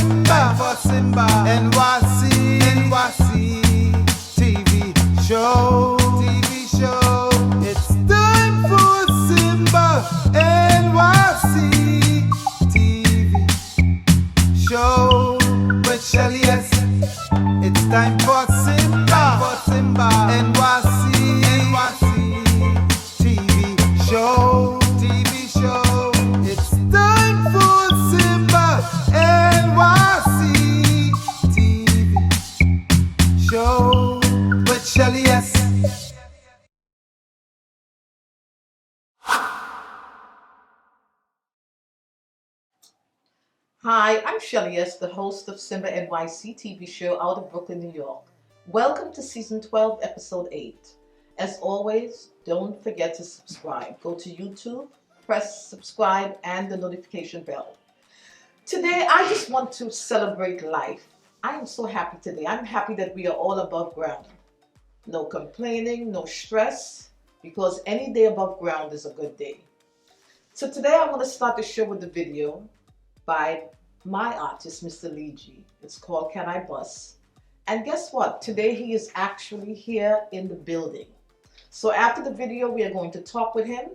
Simba, NYC TV show. It's time for Simba, NYC TV show with Shelly S. It's time for Simba, NYC TV show. It's time for Simba, NYC TV show with Shelly S. Hi, I'm Shelly S, the host of Simba NYC TV show out of Brooklyn, New York. Welcome to season 12, episode 8. As always, don't forget to subscribe. Go to YouTube, press subscribe and the notification bell. Today, I just want to celebrate life. I am so happy today. I'm happy that we are all above ground. No complaining, no stress, because any day above ground is a good day. So today, I want to start the show with a video by my artist, Mr.Lee G. It's called Can I Bus? And guess what? Today he is actually here in the building. So after the video, we are going to talk with him.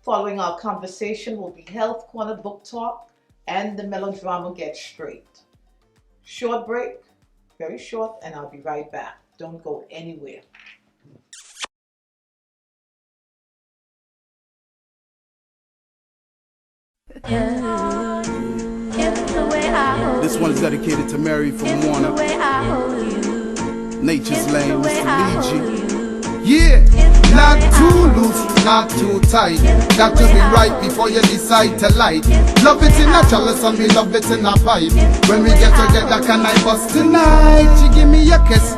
Following our conversation will be Health Corner Book Talk and the melodrama Get Straight. Short break, very short, and I'll be right back. Don't go anywhere. This one is dedicated to Mary from Warner. Nature's Lane, Mr.Lee G. Yeah, not too loose, not too tight. Got to be right before you decide to light. Love it in a chalice and we love it in a pipe. When we get together, can I bust tonight? She give me a kiss.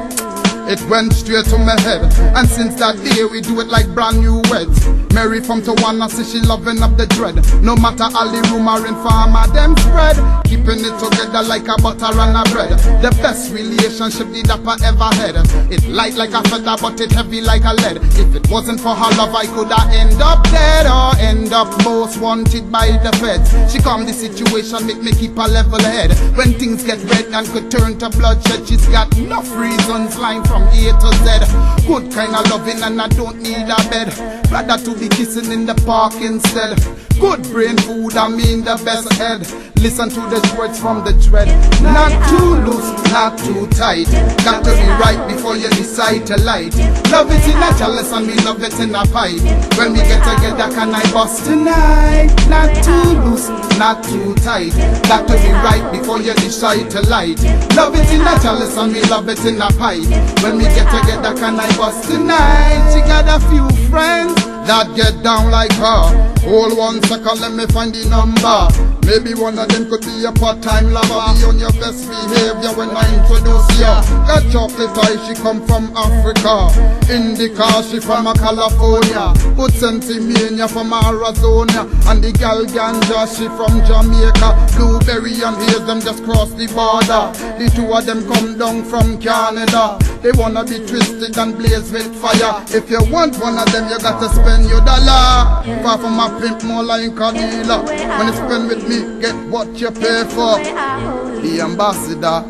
It went straight to my head, and since that day we do it like brand new weds. Mary from Tawana says she loving up the dread. No matter all the rumor in farmer them spread, keeping it together like a butter and a bread. The best relationship the dapper ever had. It light like a feather but it heavy like a lead. If it wasn't for her love I coulda end up dead, or end up most wanted by the feds. She calm the situation, make me keep a level head. When things get red and could turn to bloodshed, she's got enough reasons lying from A to Z. Good kind of loving and I don't need a bed. Rather to be kissing in the park instead. Good brain food, I mean the best head. Listen to the words from the dread. Not too loose, not too tight. Got to be right before you decide to light. Love it in a chalice and we love it in a pipe. When we get together, can I bust tonight? Not too loose, not too tight. Got to be right before you decide to light. Love it in a chalice and we love it in a pipe. When we get together, can I bust tonight? She got a few friends that get down like her. Hold 1 second, let me find the number. Maybe one of them could be a part-time lover. Be on your best behavior when I introduce ya. Got chocolate eye, she come from Africa. Indica, she from California. Good Sentimania from Arizona. And the gal ganja, she from Jamaica. Blueberry and haze, them just cross the border. The two of them come down from Canada. They wanna be twisted and blaze with fire. If you want one of them, you gotta spend your dollar. Far from my pimp, more like a dealer. When you spend with me, get what you pay for. The ambassador.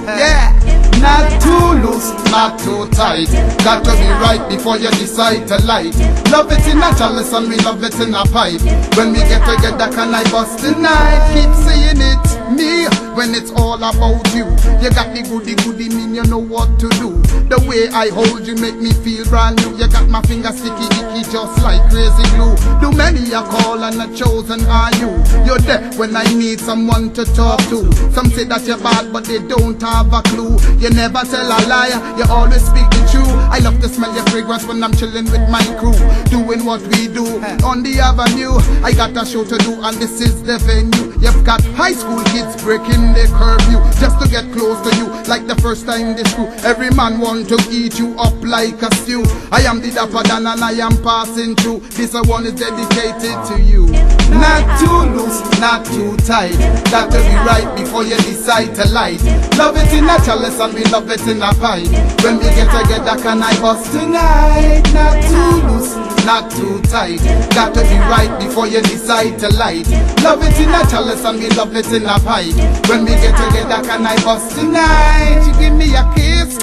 Yeah, not too loose, not too tight. Got to be right before you decide to light. Love it in a chalice and we love it in a pipe. When we get together, can I bust tonight? Keep saying it, me, when it's all about you. You got the goody mean you know what to do. The way I hold you make me feel brand new. You got my finger sticky icky just like crazy glue. Do many a call and a chosen are you. You're there when I need someone to talk to. Some say that you're bad but they don't have a clue. You never tell a lie, you always speak the truth. I love to smell your fragrance when I'm chilling with my crew. Doing what we do on the avenue. I got a show to do and this is the venue. You've got high school kids breaking them they curve you just to get close to you. Like the first time they screw, every man want to eat you up like a stew. I am the dapper dan and I am passing through. This one is dedicated to you. Not too loose, not too tight. Got to be right before you decide to light. Love it in a chalice and we love it in a pipe. When we get together, can I bust tonight? Not too loose, not too tight. Got to be right before you decide to light. Love it in a chalice and we love it in a pipe. When we get together, can I bust tonight? You give me a kiss,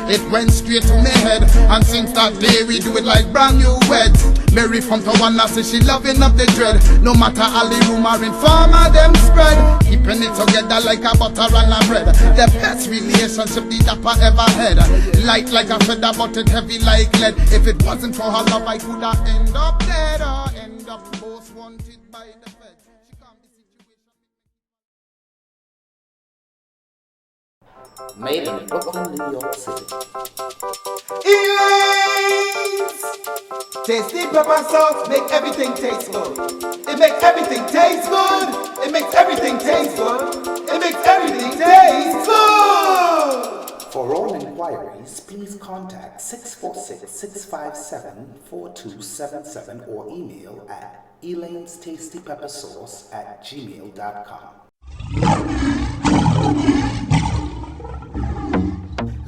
it went straight to my head. And since that day we do it like brand new weds. Mary from Tawana says she loving up the dread. No matter all the rumor in farmer them spread. Keeping it together like a butter and a bread. The best relationship the dapper ever had. Light like a feather but it heavy like lead. If it wasn't for her love I could have end up dead or end up most wanted by the feds. She can't be situated. Made in Brooklyn, New York City. Elaine's tasty pepper sauce make everything taste good. It makes everything taste good. It makes everything taste good. It makes everything taste good. For all inquiries, please contact 646-657-4277 or email at elaine'stastypeppersauce@gmail.com.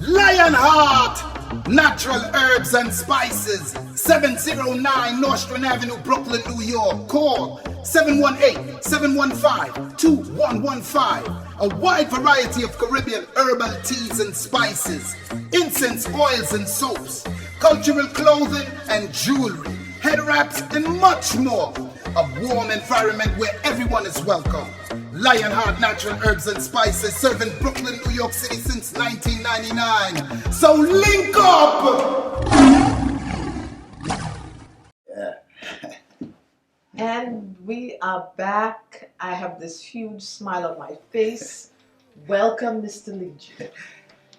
Lionheart Natural Herbs and Spices, 709 Nostrand Avenue, Brooklyn, New York. Call 718-715-2115. A wide variety of Caribbean herbal teas and spices, incense oils and soaps, cultural clothing and jewelry, head wraps and much more. A warm environment where everyone is welcome. Lionheart Natural Herbs and Spices, serving Brooklyn, New York City since 1999. So link up! And we are back. I have this huge smile on my face. Welcome, Mr. Lee G.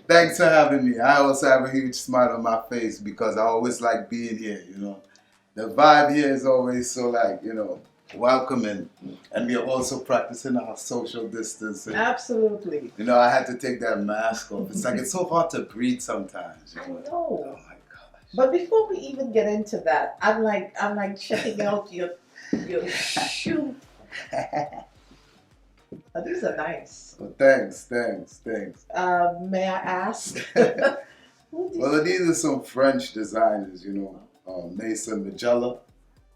Thanks for having me. I also have a huge smile on my face because I always like being here, you know. The vibe here is always so like, you know, welcoming. And we are also practicing our social distancing. Absolutely. You know, I had to take that mask off. It's like, it's so hard to breathe sometimes. You I know? know. Oh my gosh. But before we even get into that, I'm like checking out your shoe. Oh, these are nice. Well, thanks. May I ask? Well, these are some French designers, you know. Mason Magella.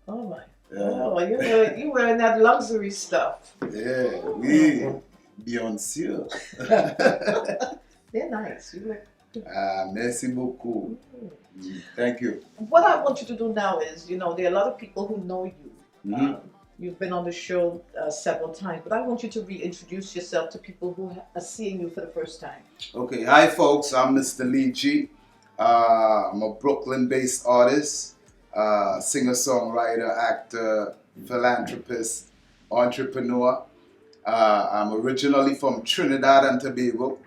Oh my. Yeah. Oh, you wearing that luxury stuff. Yeah, we bien sûr. They're nice. You look. Merci beaucoup. Thank you. What I want you to do now is, you know, there are a lot of people who know you. Mm-hmm. You've been on the show several times, but I want you to reintroduce yourself to people who are seeing you for the first time. Okay, hi folks, I'm Mr. Lee G. I'm a Brooklyn-based artist, singer-songwriter, actor, philanthropist, entrepreneur. I'm originally from Trinidad and Tobago,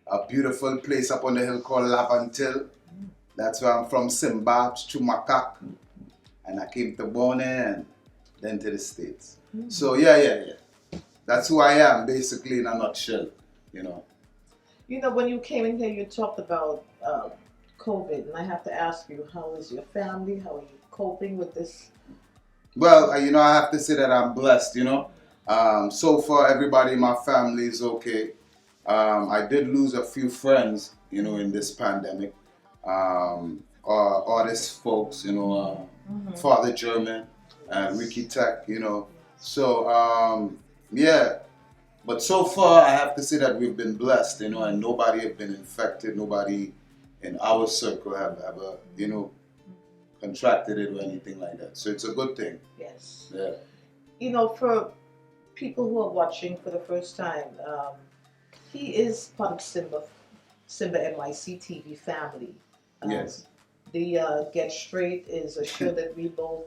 a beautiful place up on the hill called Lavantil. That's where I'm from, Simba, Chumakak. And I came to Bonne and then to the States. Mm-hmm. So yeah. That's who I am, basically, in a nutshell, you know. You know, when you came in here, you talked about COVID, and I have to ask you, how is your family? How are you coping with this? Well, you know, I have to say that I'm blessed, you know. So far, everybody in my family is okay. I did lose a few friends, you know, in this pandemic. Artist folks, you know, Father German, Ricky Tech, you know. So, yeah. But so far, I have to say that we've been blessed, you know, and nobody have been infected. Nobody in our circle have ever, you know, contracted it or anything like that. So it's a good thing. Yes. Yeah. You know, for people who are watching for the first time, he is part of Simba NYC TV family. Yes. The Get Straight is a show that we both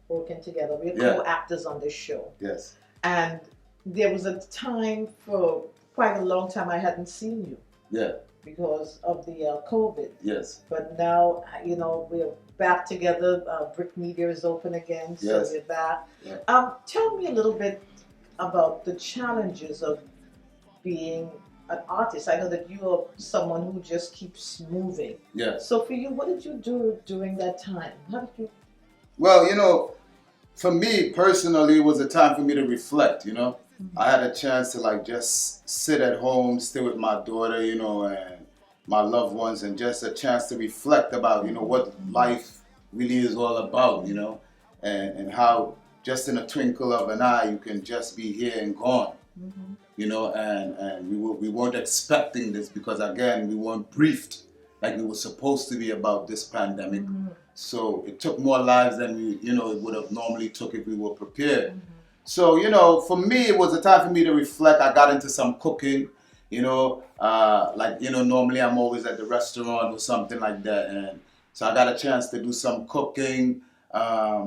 working together. We're co-actors on this show. Yes. And there was a time for quite a long time I hadn't seen you. Yeah. Because of the COVID. Yes. But now, you know, we're back together. Brick Media is open again, so Yes. we're back. Yeah. Tell me a little bit about the challenges of being an artist. I know that you are someone who just keeps moving. Yeah. So for you, what did you do during that time? How did you? Well, for me personally, it was a time for me to reflect. I had a chance to like just sit at home, stay with my daughter, and my loved ones, and just a chance to reflect about, what life really is all about, and how just in a twinkle of an eye you can just be here and gone, and we weren't expecting this because again we weren't briefed like we were supposed to be about this pandemic. So it took more lives than it would have normally took if we were prepared. So, for me, it was a time for me to reflect. I got into some cooking, normally I'm always at the restaurant or something like that. And so I got a chance to do some cooking,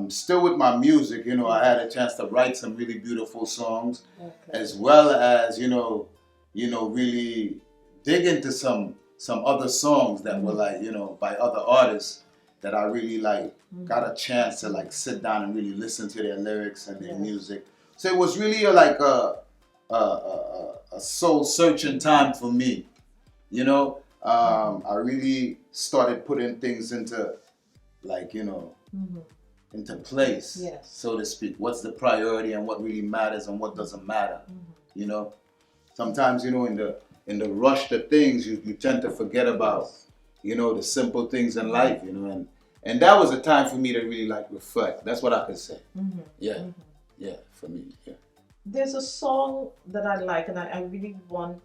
still with my music, I had a chance to write some really beautiful songs, as well as, really dig into some other songs that were like, by other artists that I really like got a chance to like sit down and really listen to their lyrics and their music. So it was really like a soul searching time for me. I really started putting things into like, into place, so to speak. What's the priority and what really matters and what doesn't matter. Sometimes, in the rush to things, you tend to forget about, the simple things in life, and that was a time for me to really like reflect. That's what I could say. Yeah, for me, yeah. There's a song that I like, and I really want.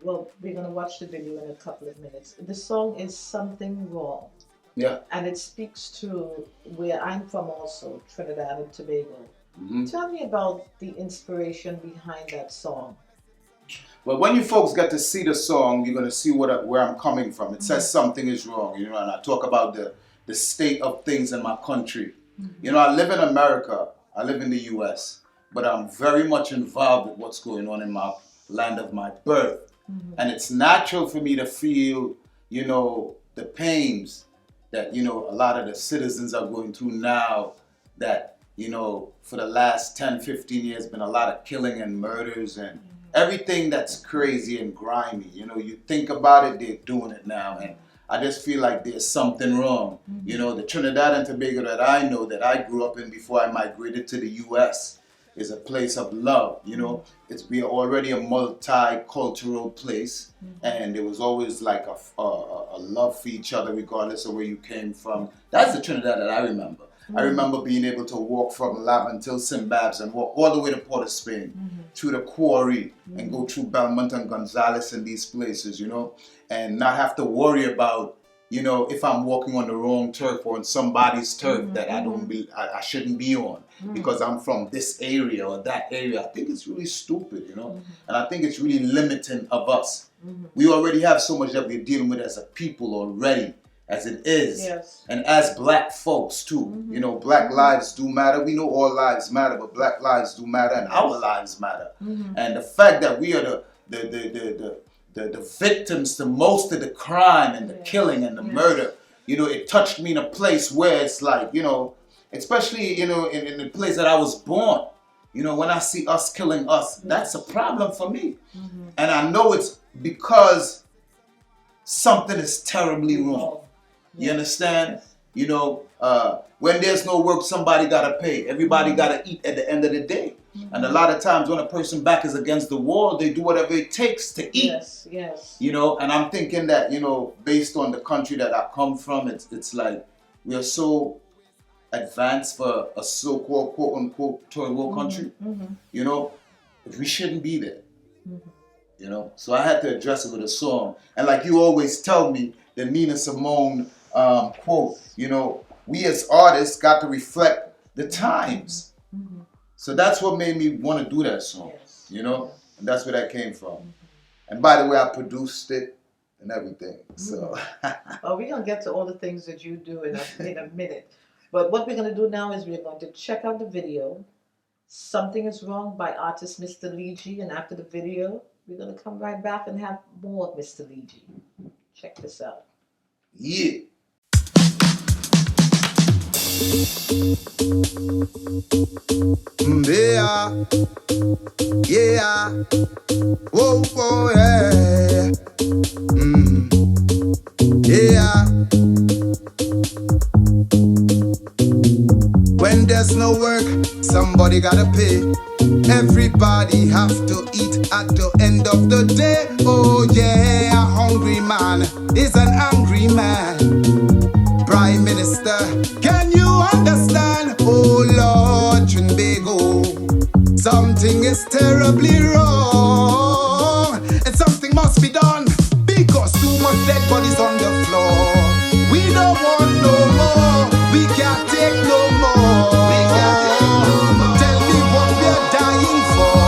Well, we're gonna watch the video in a couple of minutes. The song is "Something Wrong." Yeah. And it speaks to where I'm from, also Trinidad and Tobago. Tell me about the inspiration behind that song. Well, when you folks get to see the song, you're going to see where I'm coming from. It says something is wrong, and I talk about the state of things in my country. I live in America, I live in the U.S., but I'm very much involved with what's going on in my land of my birth. And it's natural for me to feel, the pains that, a lot of the citizens are going through now, that, for the last 10, 15 years, been a lot of killing and murders and everything that's crazy and grimy. You think about it, they're doing it now. And I just feel like there's something wrong. The Trinidad and Tobago that I know, that I grew up in before I migrated to the U.S., is a place of love. We are already a multicultural place, and there was always like a love for each other regardless of where you came from. That's the Trinidad that I remember. I remember being able to walk from Laventille, Simbabs, and walk all the way to Port of Spain, through the quarry, and go through Belmont and Gonzales and these places, and not have to worry about, if I'm walking on the wrong turf or on somebody's turf that I shouldn't be on because I'm from this area or that area. I think it's really stupid, and I think it's really limiting of us. We already have so much that we're dealing with as a people already, as it is, and as black folks too. Black lives do matter. We know all lives matter, but black lives do matter, and our lives matter. And the fact that we are the victims to most of the crime and the killing and the murder, it touched me in a place where it's like, especially, in the place that I was born, when I see us killing us, that's a problem for me. And I know it's because something is terribly wrong. You understand? When there's no work, somebody gotta pay. Everybody gotta eat at the end of the day. And a lot of times when a person's back is against the wall, they do whatever it takes to eat. And I'm thinking that, based on the country that I come from, it's like we are so advanced for a so-called quote-unquote third world country. We shouldn't be there. So I had to address it with a song. And like you always tell me, the Nina Simone quote, we as artists got to reflect the times. So that's what made me want to do that song, and that's where that came from. And by the way, I produced it and everything. So. Well, we're going to get to all the things that you do in a minute. But what we're going to do now is we're going to check out the video, Something Is Wrong by artist Mr.Lee G. And after the video, we're going to come right back and have more of Mr.Lee G. Check this out. Yeah. Yeah, yeah, whoa, whoa, yeah, yeah. When there's no work, somebody gotta pay. Everybody have to eat at the end of the day. Oh yeah, a hungry man is an angry man. Prime Minister, can you understand? Oh Lord Trinbago, something is terribly wrong, and something must be done, because too much dead bodies on the floor. We don't want no more, we can't take no more. Tell me what we're dying for.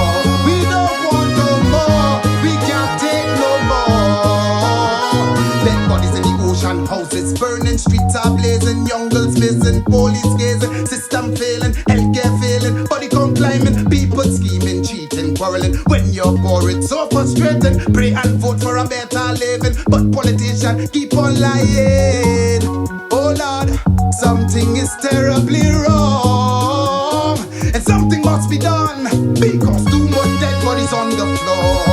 We don't want no more, we can't take no more. Dead bodies in the ocean, houses burning, streets are blazing, young girls missing, police gazing, system failing, healthcare failing, body count climbing, people scheming, cheating, quarreling. When you're poor, it's so frustrating. Pray and vote for a better living, but politicians keep on lying. Oh Lord, something is terribly wrong, and something must be done, because too much dead bodies on the floor.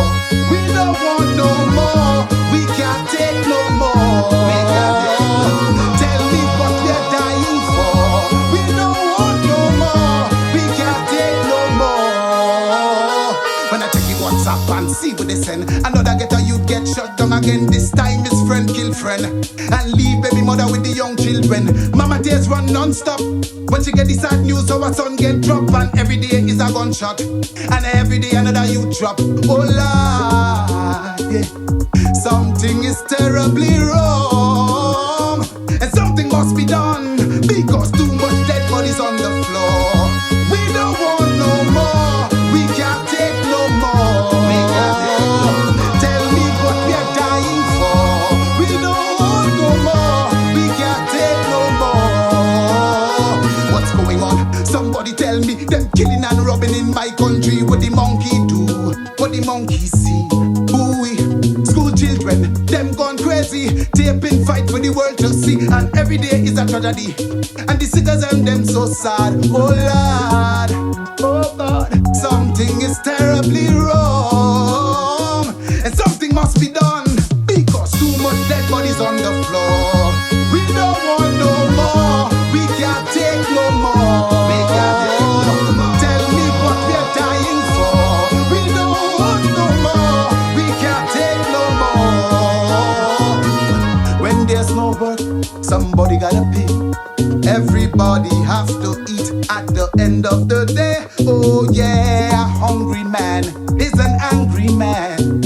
We don't want no more, we can't take no more. Tell me what we're dying for. We don't want no more, we can't take no more. When I check the WhatsApp and see what they send, another getter youth get shut down again. This time his friend kill friend, and leave baby mother with the young children. Mama tears run non-stop when she get the sad news how her son get dropped. And every day is a gunshot, and every day another youth drop. Oh Lord, yeah. Something is terribly wrong, and something must be done, because too much dead bodies on the floor. We don't want no more, we can't take no more. Tell me what we're dying for. We don't want no more, we can't take no more. What's going on? Somebody tell me. Them killing and robbing in my country. What the monkey do? What the monkey see? School children, them gone crazy, taping fight for the world to see, and every day is a tragedy, and the citizens them so sad. Oh Lord, oh God, something is terribly wrong, and something must be done, because too much dead bodies on the floor. We don't want no more, we can't take no more. Tell me what we're dying for. We don't want no more, we can't take no more. When there's no work, somebody gotta pay. Everybody have to eat at the end of the day. Oh yeah, a hungry man is an angry man.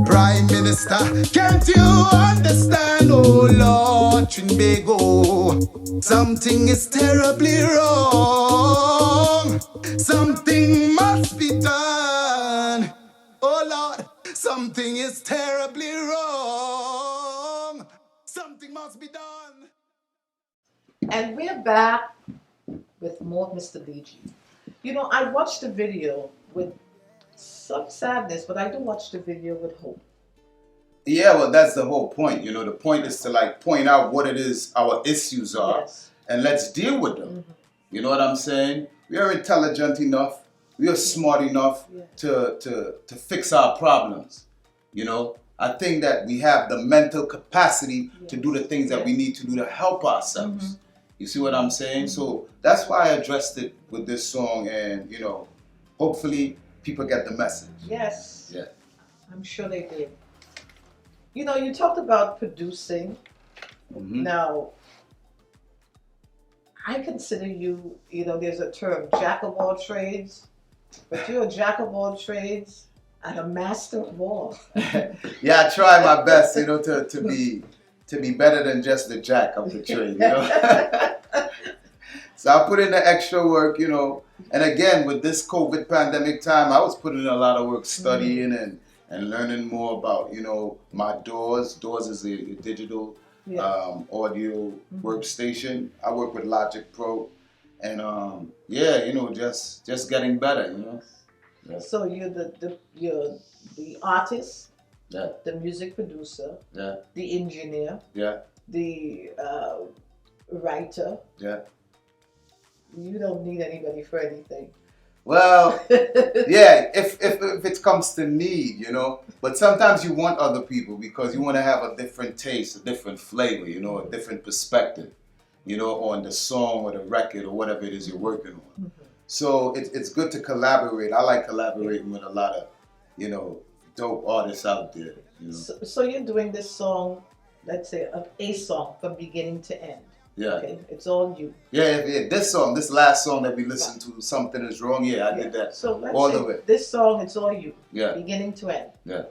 Prime Minister, can't you understand? Oh Lord Trinbago, something is terribly wrong, something must be done. Oh Lord, something is terribly wrong, something must be done. And we're back with more of Mr. Lee G. You know, I watched the video with some sadness, but I do watch the video with hope. Yeah, well, that's the whole point. You know, the point is to like point out what it is our issues are, Yes. and let's deal with them. Mm-hmm. You know what I'm saying? We are intelligent enough, we are smart enough to fix our problems. You know, I think that we have the mental capacity to do the things that we need to do to help ourselves. Mm-hmm. You see what I'm saying? So that's why I addressed it with this song, and you know, hopefully people get the message. Yes. Yeah. I'm sure they did. You know, you talked about producing. Mm-hmm. Now, I consider you, you know, there's a term, jack of all trades, but you're a jack of all trades and a master of all. Yeah, I try my best, you know, to be better than just the jack of the trade, you know. So I put in the extra work, you know, and again with this COVID pandemic time, I was putting in a lot of work studying and learning more about, you know, my DAWs. DAWs is a digital audio workstation. I work with Logic Pro, and yeah, you know, just getting better, you know. Yeah. So you're you're the artist, Yeah. the music producer, Yeah. the engineer, Yeah. the writer, Yeah. You don't need anybody for anything. Well, yeah, if it comes to need, you know. But sometimes you want other people because you want to have a different taste, a different flavor, you know, a different perspective, you know, on the song or the record or whatever it is you're working on. Mm-hmm. So it's good to collaborate. I like collaborating with a lot of, you know, dope artists out there. You know? So you're doing this song, let's say a song from beginning to end. Yeah. Okay, it's all you. Yeah. This last song that we listened to, Something Is Wrong. Yeah, I did that. So let's all say the way. this song, it's all you. Yeah. Beginning to end. Yeah.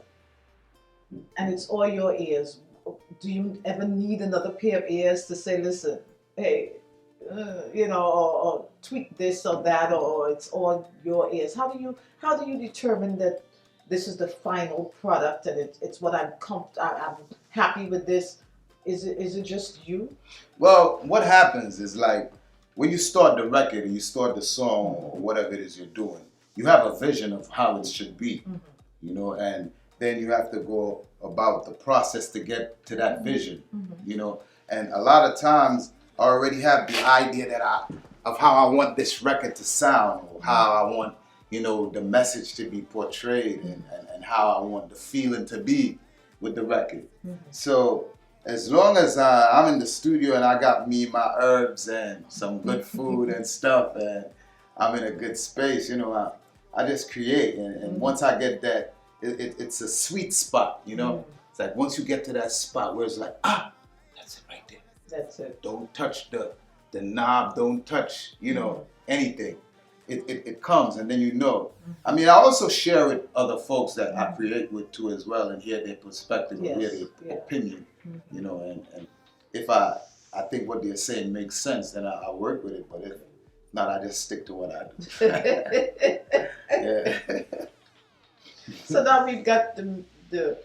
And it's all your ears. Do you ever need another pair of ears to say, listen, hey, you know, or tweak this or that, or it's all your ears? How do you determine that this is the final product and it's what I'm happy with this? Is it just you? Well, what happens is like when you start the record and you start the song or whatever it is you're doing, you have a vision of how it should be, you know, and then you have to go about the process to get to that vision, you know. And a lot of times I already have the idea of how I want this record to sound, or how I want, you know, the message to be portrayed, and how I want the feeling to be with the record. So as long as I'm in the studio and I got me my herbs and some good food and stuff, and I'm in a good space, you know, I just create. And once I get that, it's a sweet spot, you know. It's like once you get to that spot where it's like, that's it right there. That's it. Don't touch the knob, don't touch, you know, anything. It comes, and then you know. I mean, I also share with other folks that I create with too as well, and hear their perspective, and hear their opinion, you know. And if I think what they're saying makes sense, then I work with it. But if not, I just stick to what I do. Yeah. So now we've got the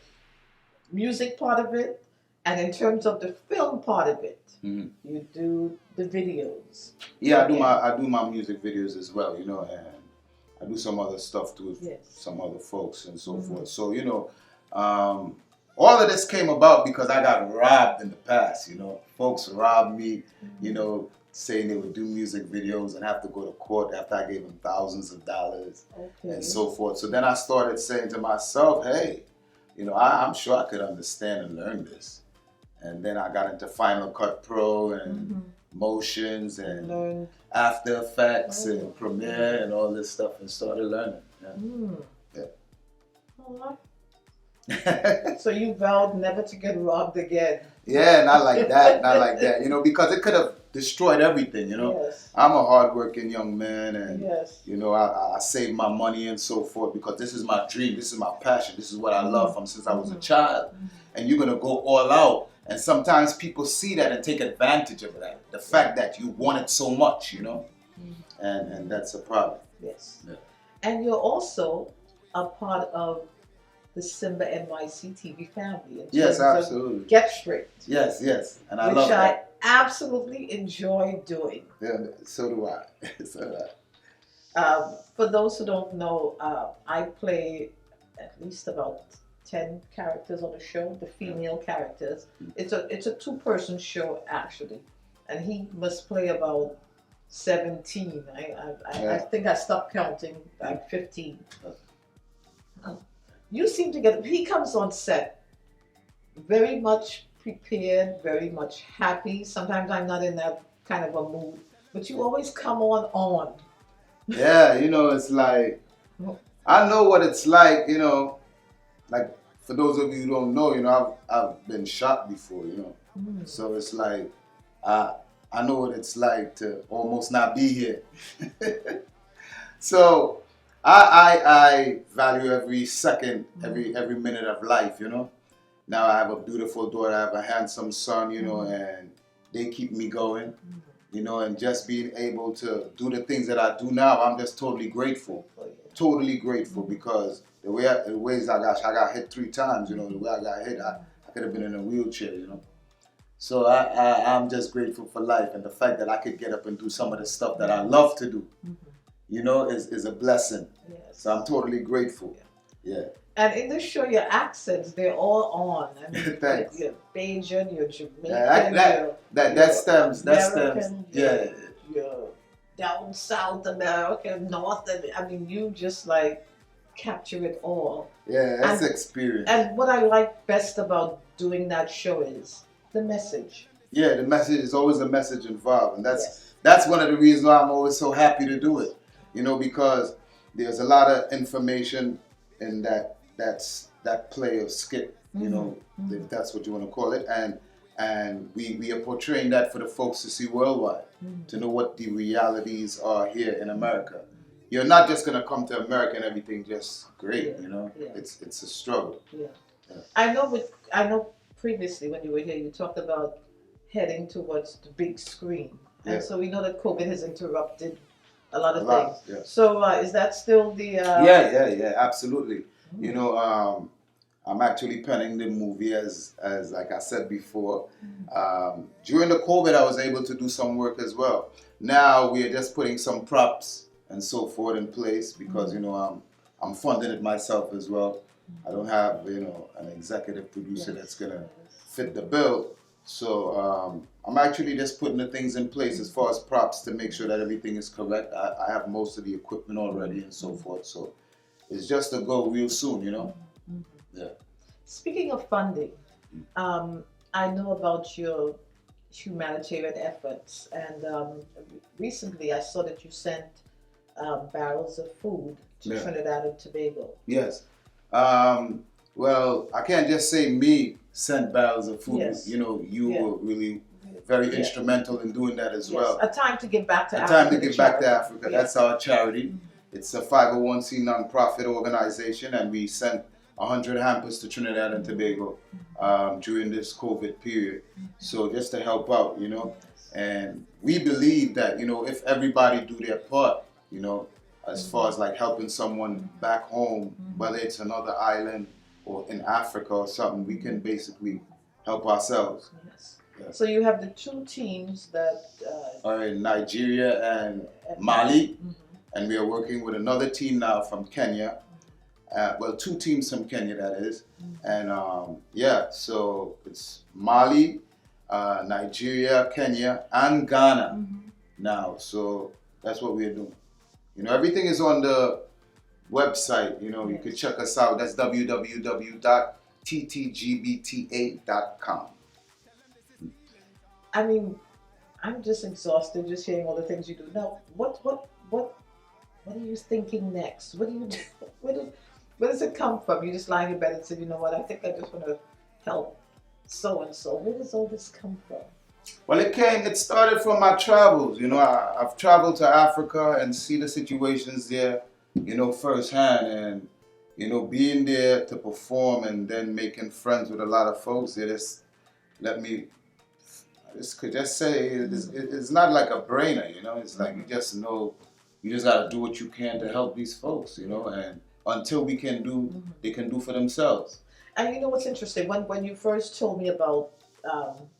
music part of it, and in terms of the film part of it, you do the videos. Yeah, I do my music videos as well, you know, and I do some other stuff too with some other folks and so forth. So, you know, all of this came about because I got robbed in the past, you know. Folks robbed me, you know, saying they would do music videos and have to go to court after I gave them thousands of dollars and so forth. So then I started saying to myself, hey, you know, I'm sure I could understand and learn this. And then I got into Final Cut Pro and Motions and After Effects and Premiere and all this stuff, and started learning. So you vowed never to get robbed again. Yeah, not like that, you know, because it could have destroyed everything, you know. I'm a hardworking young man, and you know, I save my money and so forth because this is my dream, this is my passion, this is what I love from since I was a child. And you're gonna go all out, and sometimes people see that and take advantage of that. The fact that you want it so much, you know, and that's a problem. Yes. Yeah. And you're also a part of the Simba NYC TV family. Yes, absolutely. Get Straight. Yes, and I love that. Which I absolutely enjoy doing. Yeah, so do I. So do I. For those who don't know, I play at least about 10 characters on the show, the female characters. It's a two-person show actually, and he must play about 17. I think I stopped counting like 15. You seem to get. He comes on set very much prepared, very much happy. Sometimes I'm not in that kind of a mood, but you always come on. Yeah, you know, it's like I know what it's like, you know. Like, for those of you who don't know, you know, I've been shot before, you know. So it's like, I know what it's like to almost not be here. So I value every second, every minute of life, you know. Now I have a beautiful daughter, I have a handsome son, you know, and they keep me going, you know, and just being able to do the things that I do now, I'm just totally grateful. Totally grateful because the ways I got hit 3 times, you know, the way I got hit, I could have been in a wheelchair, you know. So I'm just grateful for life, and the fact that I could get up and do some of the stuff that I love to do, you know, is a blessing. So I'm totally grateful. Yeah. And in the show, your accents, they're all on. I mean, thanks. You're Bajan, you're Jamaican, that stems. You're down South America, North, I mean, you just like capture it all. Yeah, that's And- experience. And what I like best about doing that show is the message. Yeah, the message is always a message involved, and Yes. that's one of the reasons why I'm always so happy to do it. You know, because there's a lot of information in that play or skit. You know, if that's what you want to call it, and we are portraying that for the folks to see worldwide, to know what the realities are here in America. You're not just gonna come to America and everything just great. Yeah, You know, yeah. it's a struggle. Yeah. Yeah. I know previously when you were here, you talked about heading towards the big screen. And Yeah. so we know that COVID has interrupted a lot of A lot, things. yeah. So is that still the... Yeah, absolutely. You know, I'm actually penning the movie as like I said before. During the COVID, I was able to do some work as well. Now we are just putting some props and so forth in place because you know I'm funding it myself as well. I don't have an executive producer that's gonna fit the bill. So I'm actually just putting the things in place as far as props to make sure that everything is correct. I have most of the equipment already and so forth. So it's just a go real soon, you know? Yeah. Speaking of funding, I know about your humanitarian efforts, and recently I saw that you sent barrels of food to Yeah. Trinidad and Tobago. Yes. Well, I can't just say me sent barrels of food. Yes. You know, you Yeah. were really very Yeah. instrumental in doing that as Yes, well. a time to give back to A Africa. time to give back to charity. Africa. Yeah. That's our charity. It's a 501c nonprofit organization, and we sent 100 hampers to Trinidad and Tobago during this COVID period. So just to help out, you know. And we believe that, you know, if everybody do their part, you know, as far as like helping someone back home, whether it's another island or in Africa or something, we can basically help ourselves. Yes. Yeah. So you have the two teams that Are in Nigeria and Mali, Mhm. and we are working with another team now from Kenya. Well, two teams from Kenya, that is. And yeah, so it's Mali, Nigeria, Kenya, and Ghana now. So that's what we're doing. You know, everything is on the website. You know, you can check us out. That's www.ttgbta.com. I mean, I'm just exhausted just hearing all the things you do. Now, what are you thinking next? What do you do? Where does it come from? You just lying in bed and say, you know what? I think I just want to help so and so. Where does all this come from? Well, it started from my travels. You know, I've traveled to Africa and see the situations there, you know, firsthand. And, you know, being there to perform and then making friends with a lot of folks, they just let me, I just could just say it's not like a brainer, you know. It's like you just know, you just got to do what you can to help these folks, you know. And until we can do, they can do for themselves. And you know what's interesting? When you first told me about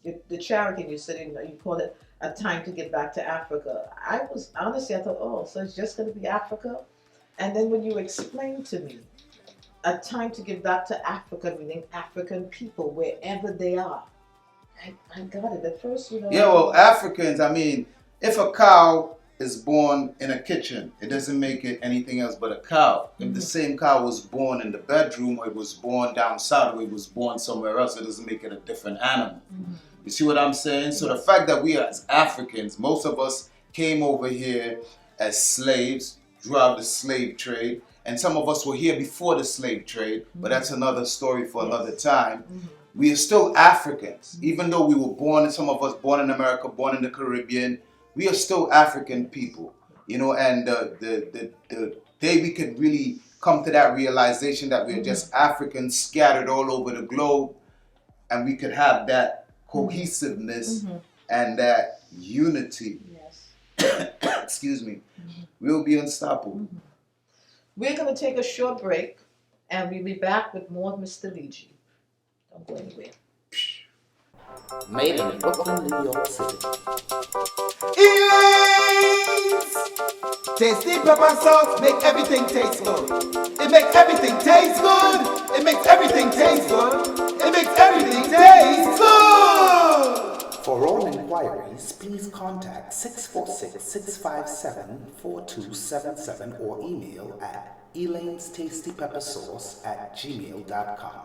the charity, and you said you call it a time to give back to Africa. I thought, oh, so it's just going to be Africa. And then when you explained to me a time to give back to Africa, meaning African people wherever they are, I got it at first. You know. Yeah, well, Africans. I mean, if a cow is born in a kitchen, it doesn't make it anything else but a cow. If the same cow was born in the bedroom, or it was born down south, or it was born somewhere else, it doesn't make it a different animal. You see what I'm saying? So the fact that we as Africans, most of us came over here as slaves, throughout the slave trade, and some of us were here before the slave trade, but that's another story for another time. We are still Africans, even though we were born, some of us born in America, born in the Caribbean. We are still African people, you know, and the day we could really come to that realization that we're just Africans scattered all over the globe, and we could have that cohesiveness and that unity, excuse me, we'll be unstoppable. We're going to take a short break, and we'll be back with more of Mr. Lee G. Don't go anywhere. Made in Brooklyn, New York City. Elaine's tasty pepper sauce make everything taste good. It makes everything taste good. It makes everything taste good. It makes everything taste good. For all inquiries, please contact 646-657-4277 or email at elaine'stastypeppersauce@gmail.com.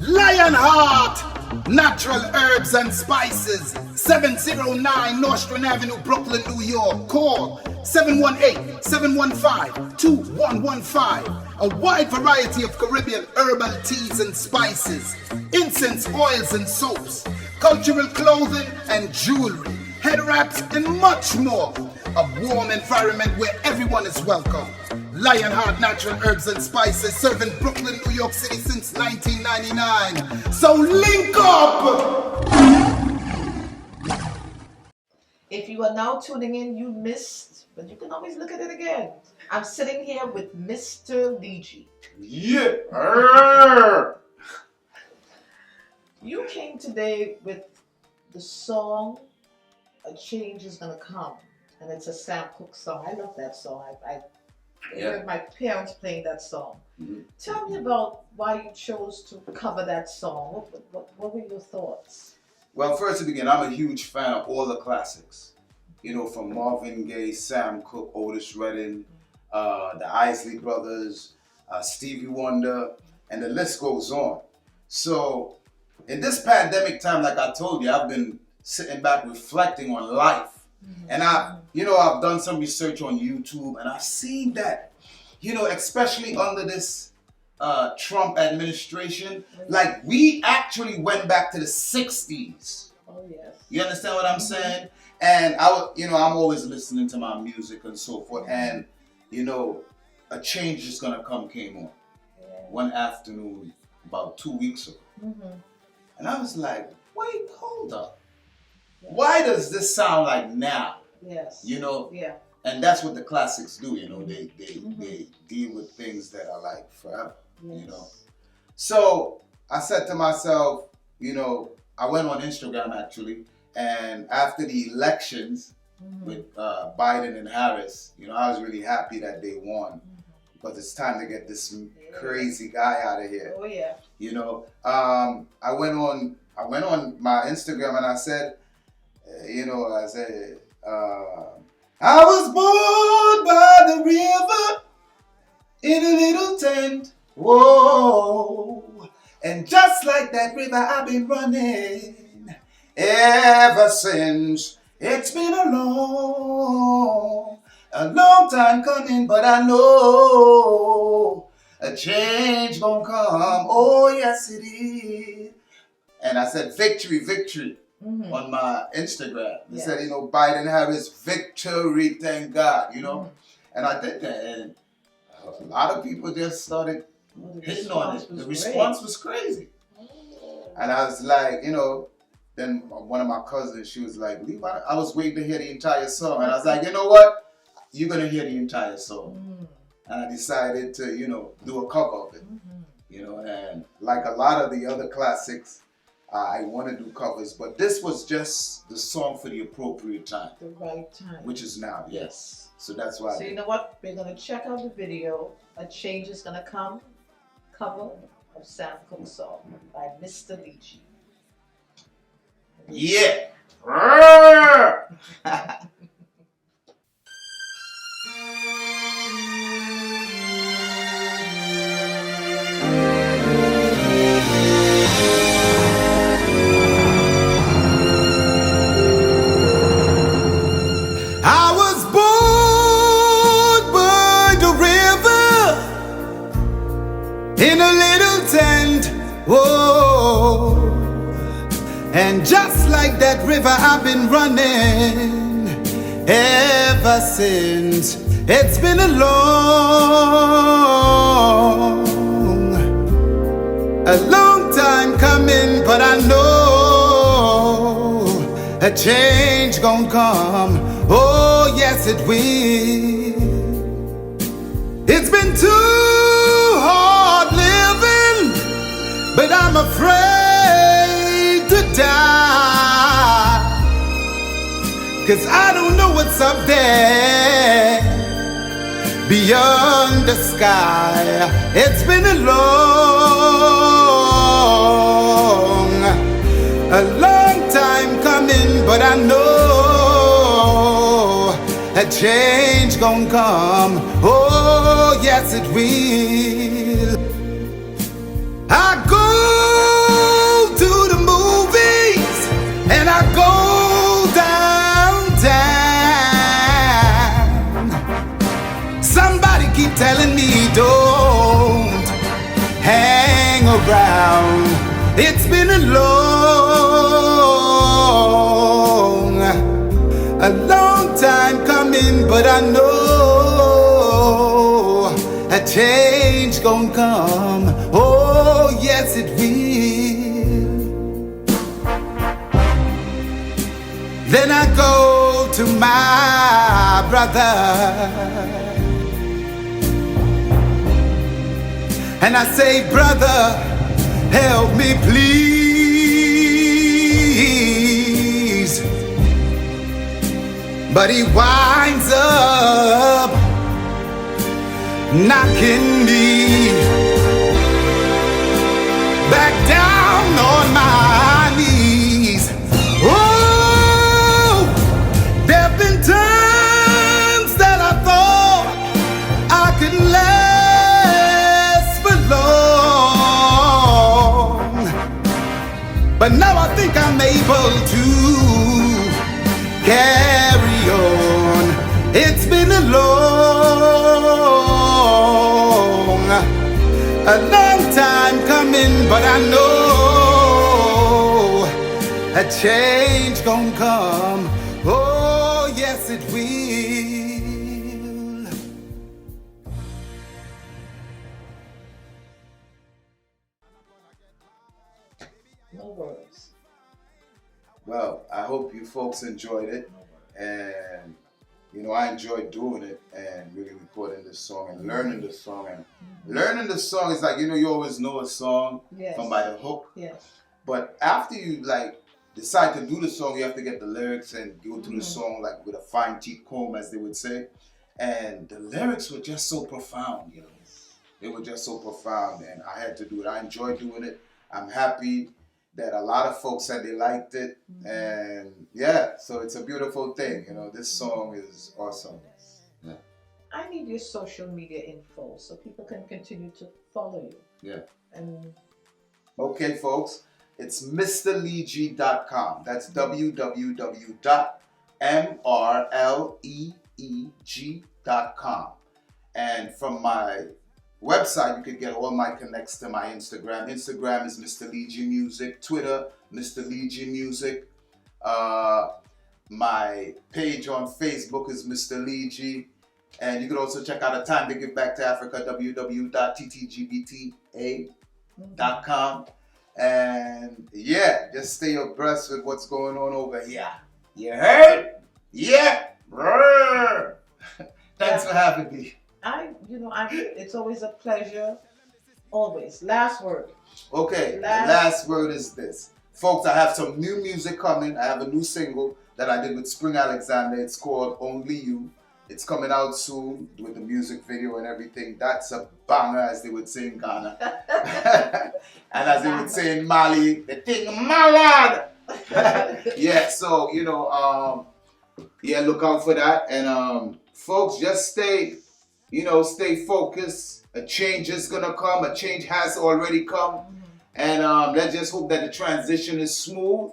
Lionheart, natural herbs and spices, 709 Nostrand Avenue, Brooklyn, New York. Call 718-715-2115. A wide variety of Caribbean herbal teas and spices, incense, oils and soaps, cultural clothing and jewelry, head wraps and much more. A warm environment where everyone is welcome. Lionheart Natural Herbs and Spices, serving Brooklyn, New York City since 1999. So link up! If you are now tuning in, you missed, but you can always look at it again. I'm sitting here with Mr.Lee G. Yeah. You came today with the song, A Change Is Gonna Come. And it's a Sam Cooke song. I love that song. I heard my parents playing that song. Mm-hmm. Tell me about why you chose to cover that song. What were your thoughts? Well, first to begin, I'm a huge fan of all the classics. You know, from Marvin Gaye, Sam Cooke, Otis Redding, the Isley Brothers, Stevie Wonder, and the list goes on. So, in this pandemic time, like I told you, I've been sitting back reflecting on life. Mm-hmm. And I've done some research on YouTube, and I've seen that, especially under this Trump administration, like we actually went back to the 60s. Oh yes. You understand what I'm saying? And I'm always listening to my music and so forth, and A Change Is Gonna Come came on one afternoon about 2 weeks ago. Mm-hmm. And I was like, wait, hold up. Yeah. Why does this sound like now? Yes. Yeah. And that's what the classics do, they deal with things that are like forever, So I said to myself, I went on Instagram actually, and after the elections with Biden and Harris, I was really happy that they won because it's time to get this crazy guy out of here. Oh yeah. I went on my Instagram and I said, I was born by the river in a little tent. Whoa. And just like that river, I've been running ever since. It's been a long time coming, but I know a change gonna come. Oh, yes, it is. And I said, victory, victory. On my Instagram. They said, Biden Harris victory, thank God, And I did that, and a lot of people just started hitting on it. The response was crazy. And I was like, then one of my cousins, she was like, Lee, I was waiting to hear the entire song. And I was like, you know what? You're going to hear the entire song. And I decided to, do a cover of it. And like a lot of the other classics, I want to do covers, but this was just the song for the appropriate time. The right time. Which is now, yes. So that's why. So you know what? We're going to check out the video. A Change Is Gonna Come, cover of Sam Cooke's song by Mr.Lee G. Yeah. In a little tent, whoa. And just like that river, I've been running ever since. It's been a long time coming, but I know a change gonna come. Oh, yes, it will. It's been too hard living, but I'm afraid to die, 'cause I don't know what's up there beyond the sky. It's been a long but I know a change gonna come. Oh, yes, it will. I go to the movies and I go downtown. Somebody keep telling me don't hang around. It's been a long time coming, but I know a change gonna come. Oh, yes, it will. Then I go to my brother and I say, brother, help me please. But he winds up knocking me back down on my knees. Oh, there've been times that I thought I could last for long, but now I think I'm able to carry on. It's been a long time coming, but I know a change gonna come. Oh, yes, it will. No worries. Well, I hope you folks enjoyed it, and I enjoyed doing it and really recording this song and learning the song. And learning the song is like, you always know a song from by the hook. Yes. But after you decide to do the song, you have to get the lyrics and go through the song like with a fine teeth comb, as they would say. And the lyrics were just so profound, They were just so profound, and I had to do it. I enjoyed doing it. I'm happy that a lot of folks said they liked it, and so it's a beautiful thing. This song is awesome. Yeah. I need your social media info so people can continue to follow you. Yeah. And okay, folks, it's MrLeeG.com. That's www.mrleeg.com. And from my website, you can get all my connects to my Instagram. Instagram is Mr. Lee G Music. Twitter, Mr. Lee G Music. My page on Facebook is Mr. Lee G. And you can also check out A Time to Give Back to Africa, www.ttgbta.com. And just stay abreast with what's going on over here. You heard? Yeah. Thanks for having me. It's always a pleasure. Always. Last word. Okay, last word is this. Folks, I have some new music coming. I have a new single that I did with Spring Alexander. It's called Only You. It's coming out soon with the music video and everything. That's a banger, as they would say in Ghana. And as they would say in Mali, the thing malad. So, look out for that. And folks, just stay focused. A change is gonna come. A change has already come. And let's just hope that the transition is smooth.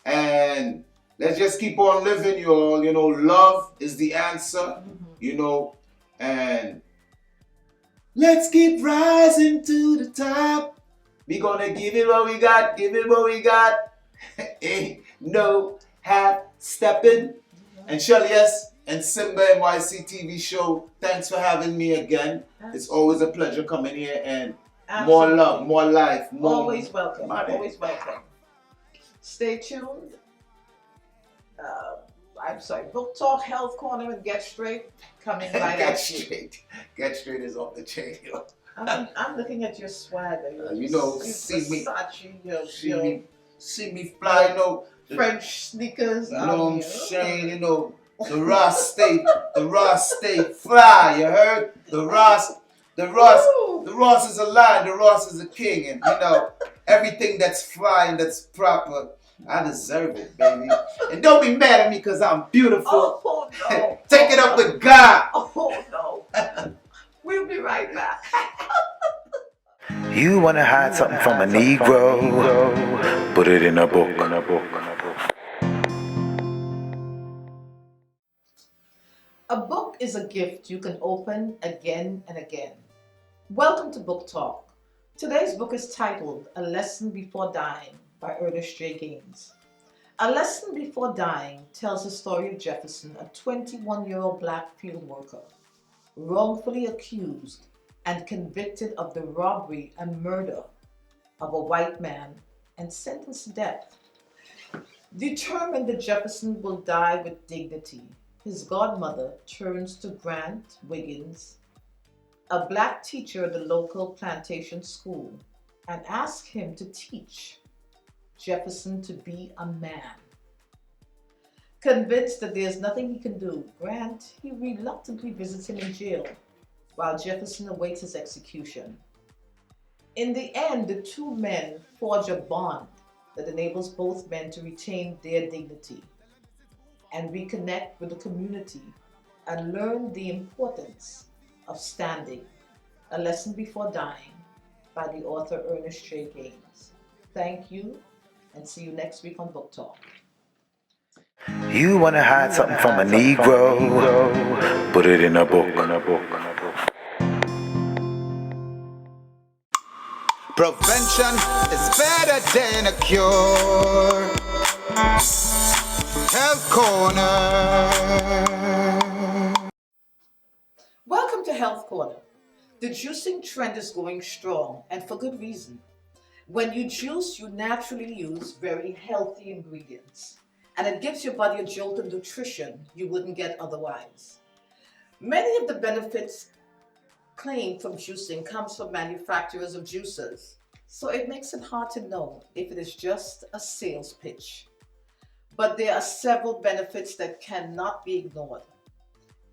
And let's just keep on living, y'all. Love is the answer. And let's keep rising to the top. We gonna give it what we got, give it what we got. Ain't no half stepping. And Shelly S and Simba NYC TV show, thanks for having me again. It's always a pleasure coming here, and more love, more life, more. Always welcome. Money. Always welcome. Stay tuned. Book Talk, Health Corner, and Get Straight coming right Get at you. straight. Get straight is off the chain, yo. I'm looking at your swagger. See me. Versace, See me fly, French sneakers. You know what I'm saying? The Ross stay fly. You heard? The Ross is a lion. The Ross is a king, and everything that's fly and that's proper I deserve it, baby. And don't be mad at me because I'm beautiful. Oh, no. Take it up with God. Oh, no. We'll be right back. You wanna hide something from a Negro? Put it in a book. A book is a gift you can open again and again. Welcome to Book Talk. Today's book is titled A Lesson Before Dying by Ernest J. Gaines. A Lesson Before Dying tells the story of Jefferson, a 21-year-old black field worker, wrongfully accused and convicted of the robbery and murder of a white man and sentenced to death. Determined that Jefferson will die with dignity, his godmother turns to Grant Wiggins, a black teacher at the local plantation school, and asks him to teach Jefferson to be a man. Convinced that there's nothing he can do, he reluctantly visits him in jail while Jefferson awaits his execution. In the end, the two men forge a bond that enables both men to retain their dignity and reconnect with the community and learn the importance of standing. A Lesson Before Dying by the author Ernest J. Gaines. Thank you, and see you next week on Book Talk. You wanna hide something from a Negro? Put it in a book. Prevention is better than a cure. Health Corner. Welcome to Health Corner. The juicing trend is going strong, and for good reason. When you juice, you naturally use very healthy ingredients, and it gives your body a jolt of nutrition you wouldn't get otherwise. Many of the benefits claimed from juicing comes from manufacturers of juicers, so it makes it hard to know if it is just a sales pitch. But there are several benefits that cannot be ignored.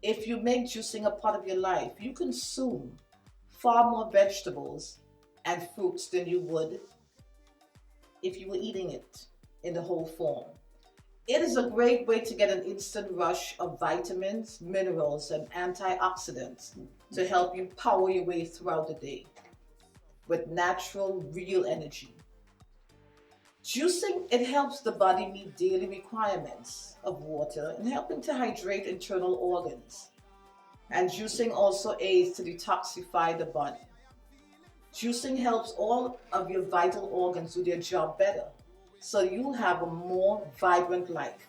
If you make juicing a part of your life, you consume far more vegetables and fruits than you would if you were eating it in the whole form. It is a great way to get an instant rush of vitamins, minerals, and antioxidants to help you power your way throughout the day with natural, real energy. Juicing, it helps the body meet daily requirements of water and helping to hydrate internal organs. And juicing also aids to detoxify the body. Juicing helps all of your vital organs do their job better, so you'll have a more vibrant life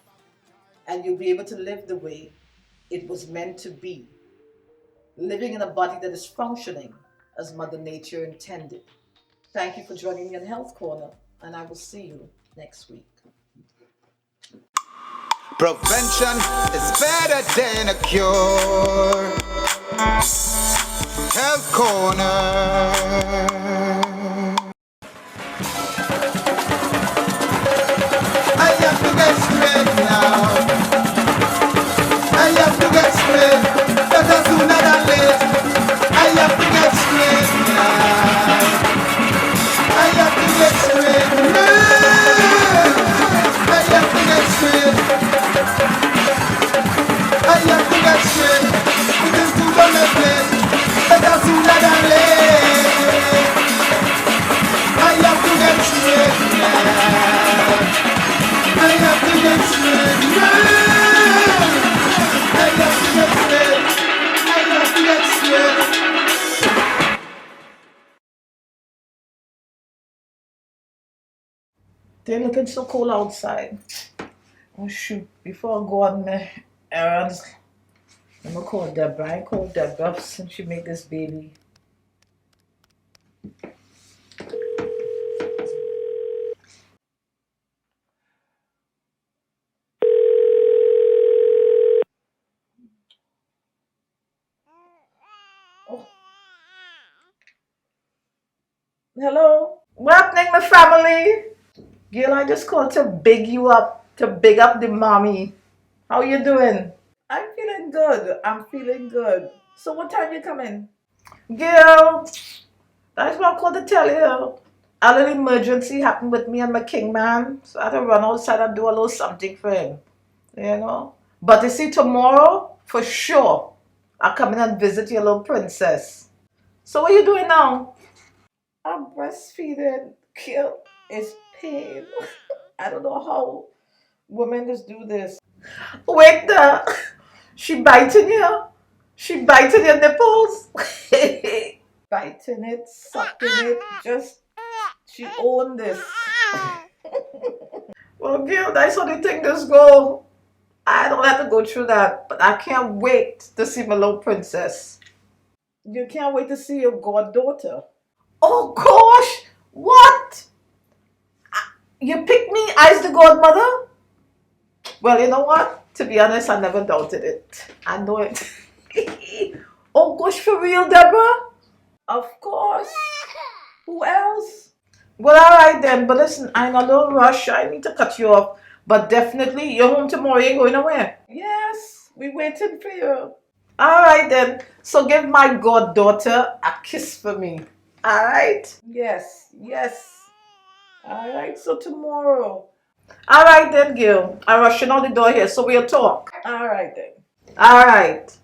and you'll be able to live the way it was meant to be, living in a body that is functioning as Mother Nature intended. Thank you for joining me on Health Corner, and I will see you next week. Prevention is better than a cure. Health Corner. I have to get straight now. I have to get straight. Better sooner than late. I have to get straight now. I have to get straight now. I have to get straight. I have to get straight. It is too long a play. Better sooner than late. I have to get straight now. I have to get straight now. I have to get straight. I have to get straight. They're looking so cold outside. Oh shoot, before I go on my errands, I'm gonna call Deborah. I called Deborah since she made this baby. Oh. Hello? What's happening, my family? Girl, I just called to big you up, to big up the mommy. How you doing? I'm feeling good. I'm feeling good. So what time you coming? Girl, that's what I called to tell you. A little emergency happened with me and my king man, so I had to run outside and do a little something for him, you know. But you see, tomorrow, for sure, I'll come in and visit your little princess. So what are you doing now? I'm breastfeeding. Kill is pain. I don't know how women just do this. Wait there. She biting you. She biting your nipples. Biting it, sucking it. Just she owned this. Well, girl, that's how the thing just go. I don't have to go through that, but I can't wait to see my little princess. You can't wait to see your goddaughter. Oh gosh, what? You picked me as the godmother? Well, you know what? To be honest, I never doubted it. I know it. Oh gosh, for real, Deborah? Of course. Who else? Well, all right then. But listen, I'm in a little rush. I need to cut you off. But definitely, you're home tomorrow. You ain't going nowhere. Yes, we're waiting for you. All right then. So give my goddaughter a kiss for me. All right? Yes, yes. All right, so tomorrow. All right then, Gil. I'm rushing out the door here, so we'll talk. All right then. All right.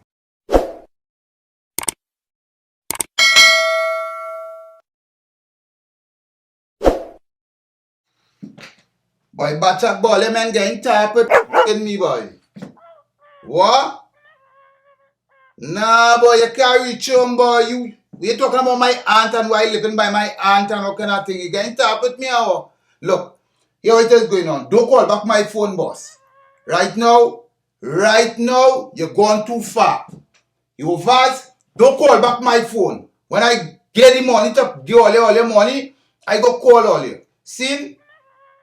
Boy, batter ball, you man getting tired with me, boy. What? Nah, boy, you can't reach home, boy. We're talking about my aunt and why living by my aunt and all kind of thing. You getting tired with me, or? Look, here it is going on. Don't call back my phone, boss. Right now, you're going too far. You fast, don't call back my phone. When I get the money to give all your money, I go call all you. See?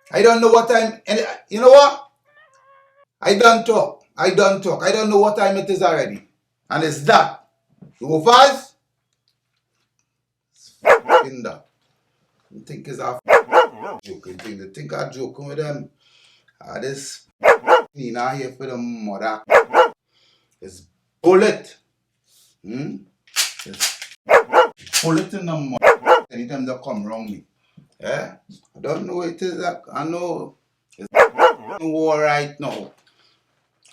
I don't know what time, and you know what? I don't talk. I don't know what time it is already. And it's that. You go fast? It's fucking that. You think it's a joking thing. They think I'm joking with them. This Nina here for the mother. It's bullet. It's bullet in the mother. Anytime they come wrong me. Yeah? I don't know what it is. I know it's war right now.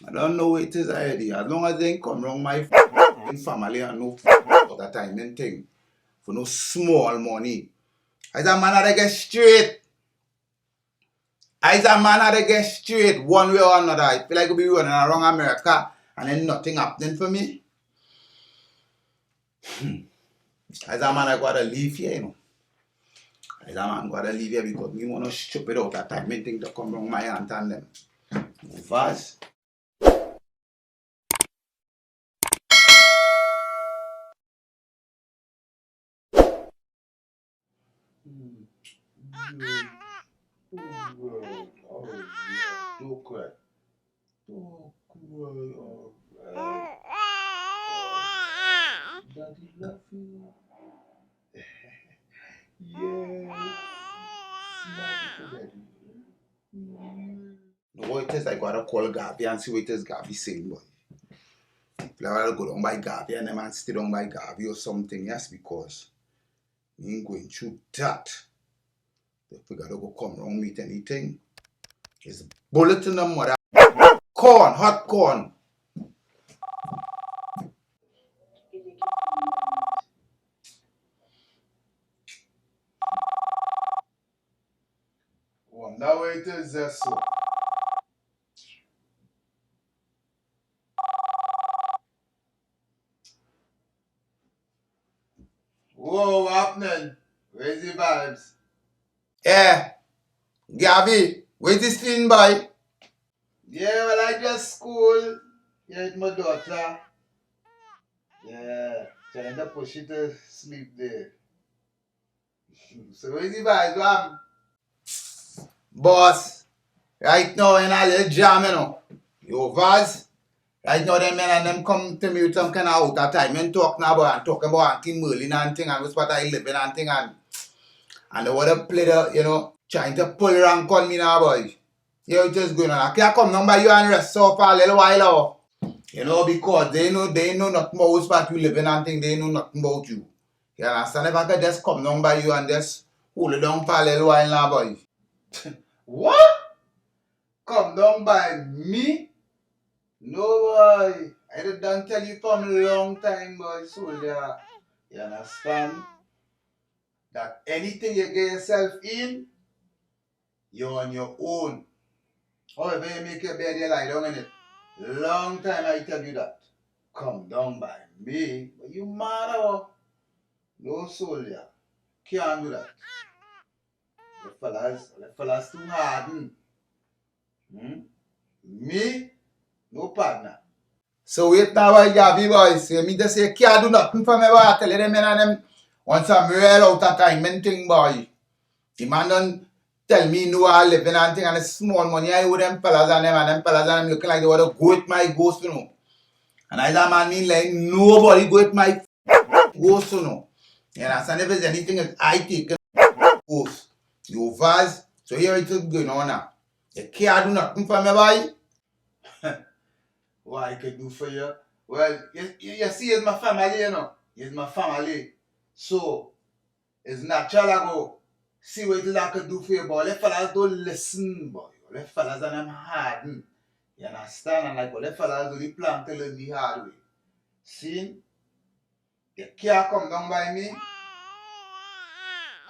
I don't know what it is already. As long as they ain't come wrong my family and no that timing thing. For no small money. As a man I get straight. One way or another. I feel like I'll be running around America and then nothing happening for me. As a man I gotta leave here, you know. As a man I gotta leave here because me wanna stupid out that timing thing to come wrong my aunt and them. Fast. Don't cry. Alright. Daddy love you. Yes. Smile for daddy. No, what it is, I gotta call Gavi and see what it is Gavi saying, boy. If I gotta go down by Gavi and them and stay down by Gavi or something, yes, because we ain't going through that. If we gotta go come wrong meet anything, it's bullet in the mother. Corn, hot corn. Wonder what it is there, so. Whoa, what happening? Where's the vibes? Yeah, Gavi, where's this thing, boy? Yeah, well, I just school. Yeah, with my daughter. Yeah, trying to push it to sleep there. So where's the vibes, man? Boss, right now in a little jam, you know. You Vaz, right now them men and them come to me with some kind of out of time and talking about King Merlin and thing and what's what I live in and thing and they would have played trying to pull rank on me now, boy. You know, just going on. I can't come down by you and rest so for a little while now. You know, because they know nothing about what you live in and thing, they know nothing about you. You understand? If I could just come down by you and just Hold it down parallel while now, boy. What? Come down by me? No, boy. I done tell you from a long time, boy, soldier. You understand? That anything you get yourself in, you're on your own. However you make your bed, you lie down in it. Long time I tell you that. Come down by me. But you mad or? No, soldier. Can't do that. The fellas too hardened. Me? No partner. So wait now while Gavi boys. So me just say can't do nothing for me, boy. I tell you them and them. Once I'm real out of time and thing, boy. The man don't tell me no I living and thing and it's small money I owe them fellas and them fellas and them looking like they want to go with my ghost, you know. And I that man mean like nobody go with my ghost, you know. You understand? If there's anything that I take ghost. You vaz. So here it is going on now. You can't do nothing for me, boy. What I can do for you? Well, you see, it's my family, you know. It's my family. So, it's natural I go see what it is I can do for you, boy. Let fellas don't listen, boy. Let fellas and them harden. You understand? And like, let fellas do the plan to learn the hard way. See? You can't come down by me.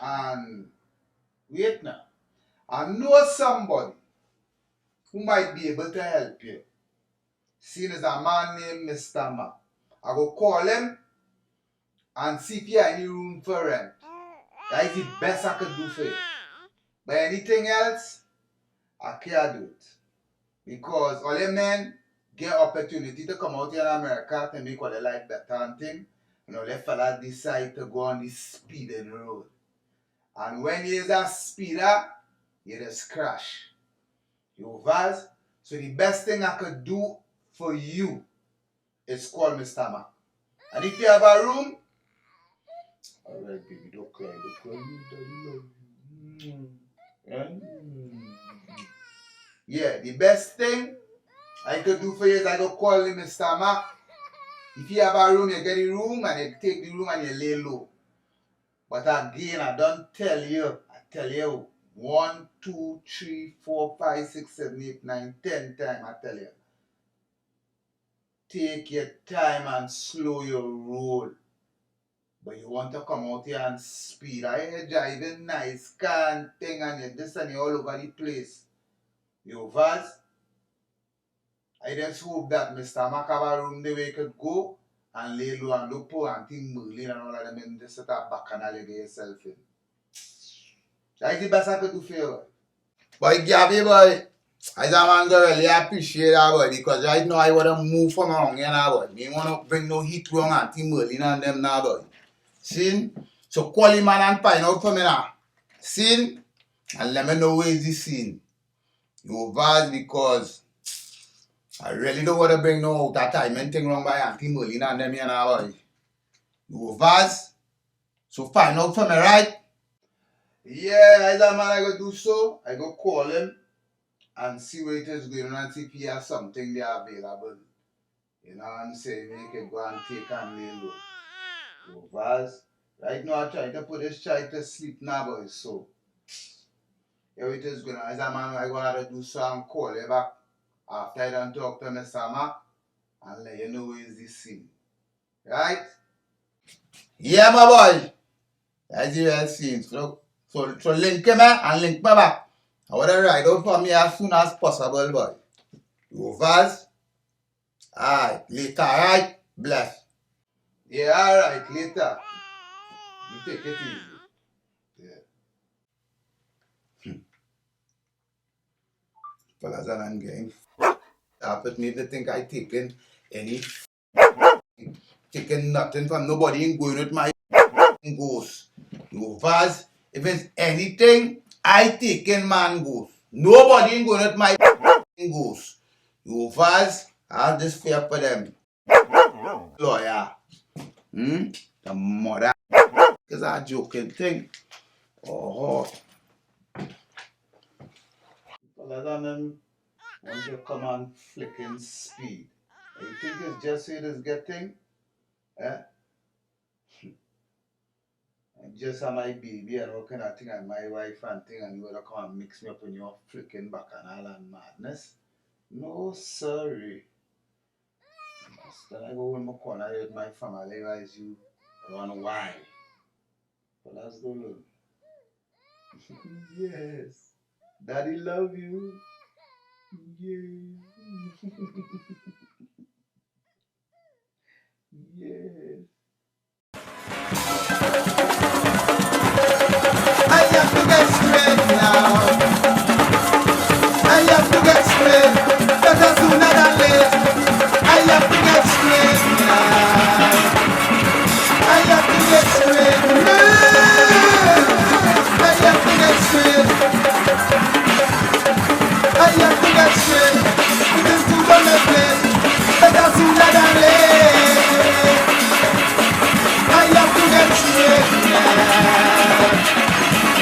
And wait now. I know somebody who might be able to help you. Seen as a man named Mr. Ma. I go call him and see if you have any room for rent. That is the best I could do for you. But anything else, I can't do it. Because all the men get opportunity to come out here in America to make all their life better and thing. You know, the fellas decide to go on this speeding road. And when you're a speeder, you just crash. You vaz. So the best thing I could do for you is call Mr. Ma. And if you have a room, alright baby, don't cry, Yeah, the best thing I could do for you is I go call him Mr. Ma. If you have a room, you get the room and you take the room and you lay low. But again, I don't tell you. I tell you 1, 2, 3, 4, 5, 6, 7, 8, 9, 10 times. I tell you. Take your time and slow your roll. But you want to come out here and speed. I hear you driving nice car and thing and you this and you all over the place. You vaz. I just hope that Mr. Mac have a room the way you could go and lay low and look poor and think Merlin and all of them in this set of bacchanal you get yourself in. That's the best I could do for you. Boy, Gabby, boy, I man go really appreciate that, boy, because right now I want to move from around here now, boy. Me want to bring no heat wrong and think Merlin and them now, boy. See? So call him man and find out for me now. See? And let me know where is the scene. You vaz because I really don't want to bring no that time and thing wrong by Auntie Merlin and them here now, boy. You vaz. So find out for me, right? Yeah, as a man I go do so. I go call him and see what it is going on and see if he has something there available. You know what I'm saying? Make it go and take and lay low. You vaz. Right now I'm trying to put this child to sleep now, boy. So here it is going on. As a man I go have to do so and call you back after I done talk to Mr. Mac and let you know where is the scene. Right? Yeah, my boy. That's the real scene. So link him and link me back. I want to ride out for me as soon as possible, boy. You vaz? Alright, later, alright? Bless. Yeah, alright, later. You take it easy. Yeah. Fellas, and I'm getting but me to think I taking nothing from nobody ain't going with my goes. You vaz, if it's anything, I taking man goes. Nobody ain't going with my goes. You vaz, I'll just fear for them. Lawyer. The mother. It's a joking thing. Oh. Fellas and them want to come on flicking speed. You think it's just it is getting? Eh? just on my baby and all kind of thing and my wife and thing and you wanna come and mix me up in your flicking back and all that madness. No sorry. Then I go in my corner with my family as you run wild. But that's the Lord. Yes. Daddy love you. Yeah. Yes. I have to get straight now. I have to get straight, better sooner than late. I have to get straight now. I have to get straight now. I have to get straight. I have to get straight. It is too on the plate, better sooner than late. I have to get straight now.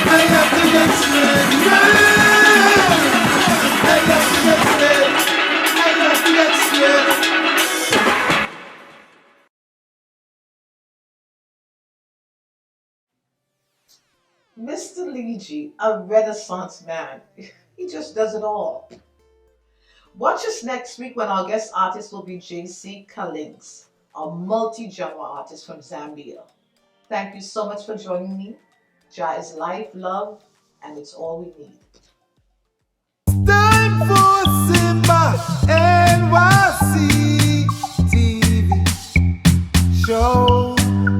I have to get straight now. I have to get straight. I have to get straight. Mr.Lee G, a renaissance man. He just does it all. Watch us next week when our guest artist will be JC Cullings, a multi-genre artist from Zambia. Thank you so much for joining me. Ja is life, love, and it's all we need. Time for Simba NYC TV show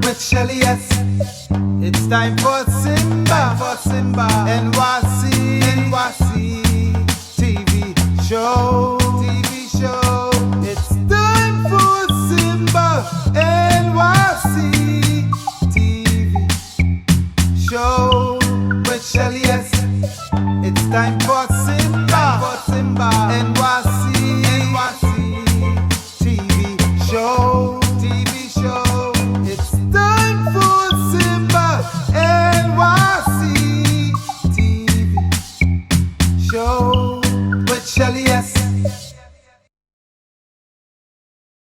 with Shelly S. It's time for Simba NYC TV show.